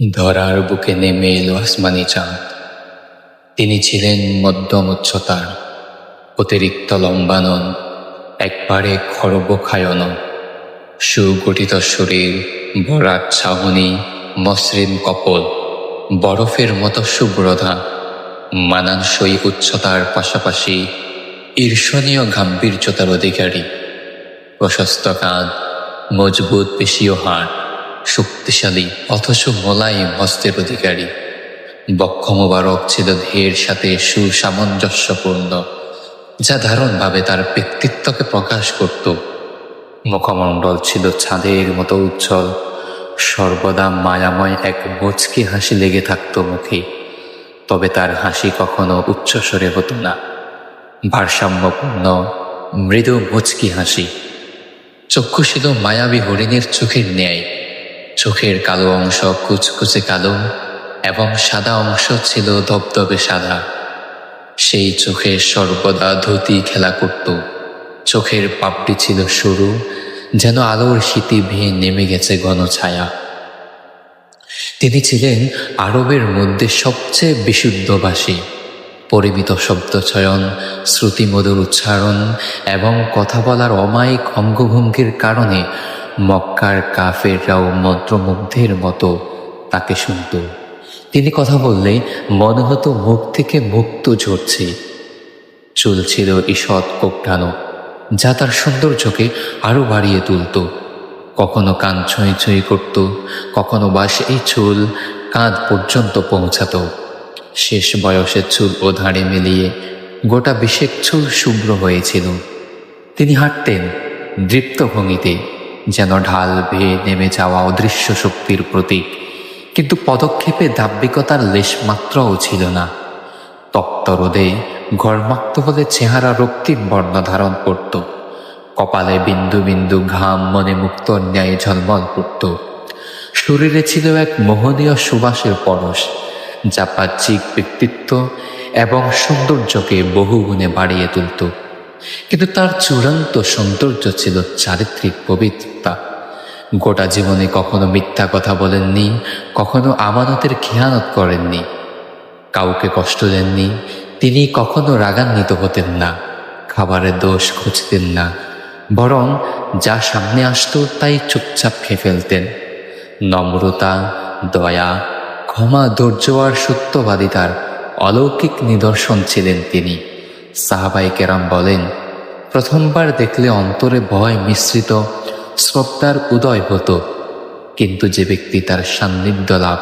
ধরার বুকে নেমে এলো আসমানি চাঁদ। তিনি ছিলেন মধ্যম উচ্চতার, অতিরিক্ত লম্বা নন, একবারে খর্বকায় নন। সুগঠিত শরীর, ভরাট ছাউনি, মসৃণ কপল, বরফের মতো শুভ্রতা, মানানসই উচ্চতার পাশাপাশি ঈর্ষণীয় গাম্ভীর্যতার অধিকারী। প্রশস্ত কাঁধ, মজবুত পেশীয় হাড়, শক্তিশালী অথচ মোলায়েম হস্তের অধিকারী। বক্ষ মোবারক ছিল ধেয়ের সাথে সুসামঞ্জস্যপূর্ণ, যা দারুণভাবে তার ব্যক্তিত্বকে প্রকাশ করত। মুখমণ্ডল ছিল ছাদের মতো উজ্জ্বল, সর্বদা মায়াময় এক মুচকি হাসি লেগে থাকত মুখে। তবে তার হাসি কখনো উচ্চস্বরে হতো না, ভারসাম্যপূর্ণ মৃদু মুচকি হাসি। চক্ষু ছিল মায়াবী হরিণের চোখের ন্যায়। চোখের কালো অংশ কুচকুচে কালো এবং সাদা অংশ ছিল ধবধবে সাদা। সেই চোখে সর্বদা ধুতি খেলা করত। চোখের পাপড়ি ছিল সরু, যেন আলোর শীতি ভেয়ে নেমে গেছে ঘন ছায়া। তিনি ছিলেন আরবের মধ্যে সবচেয়ে বিশুদ্ধভাষী। পরিমিত শব্দচয়ন, শ্রুতিমধুর উচ্চারণ এবং কথা বলার অমায়িক অঙ্গভঙ্গির কারণে মক্কার কাফেররাও মন্ত্রমুগ্ধের মতো তাকে শুনত। তিনি কথা বললে মনে হতো মুখ থেকে মুক্ত ঝরছে। চুল ছিল ঈষৎ কোঁকড়ানো, যা তার সৌন্দর্যকে আরও বাড়িয়ে তুলত। কখনো কান ছুঁই ছুঁই করত, কখনো বা এই চুল কাঁধ পর্যন্ত পৌঁছাত। শেষ বয়সে চুল ও ধাড়ে মিলিয়ে গোটা বিশেক চুল শুভ্র হয়েছিল। তিনি হাঁটতেন দৃপ্ত ভঙ্গিতে, যেন ঢাল বেয়ে নেমে যাওয়া অদৃশ্য শক্তির প্রতীক, কিন্তু পদক্ষেপে দাম্ভিকতার লেশমাত্রও ছিল না। তপ্ত রোদে ঘর্মাক্ত হলে চেহারা রক্তিম বর্ণ ধারণ করত। কপালে বিন্দু বিন্দু ঘাম মনে মুক্তোর ন্যায় ঝলমল করত। শরীরে ছিল এক মোহনীয় সুবাসের পরশ, যা বাহ্যিক ব্যক্তিত্ব এবং সৌন্দর্যকে বহুগুণে বাড়িয়ে তুলত। কিন্তু তার চূড়ান্ত সৌন্দর্য ছিল চারিত্রিক পবিত্রতা। গোটা জীবনে কখনো মিথ্যা কথা বলেননি, কখনো আমানতের খেয়ানত করেননি, কাউকে কষ্ট দেননি। তিনি কখনো রাগান্বিত হতেন না, খাবারের দোষ খুঁজতেন না, বরং যা সামনে আসতো তাই চুপচাপ খেয়ে ফেলতেন। নম্রতা, দয়া, ক্ষমা, ধৈর্য আর সত্যবাদিতার অলৌকিক নিদর্শন ছিলেন তিনি। সাহাবায়ে কেরাম বলেন, প্রথমবার দেখলে অন্তরে ভয় মিশ্রিত শ্রদ্ধার উদয় হতো, কিন্তু যে ব্যক্তি তার সান্নিধ্য লাভ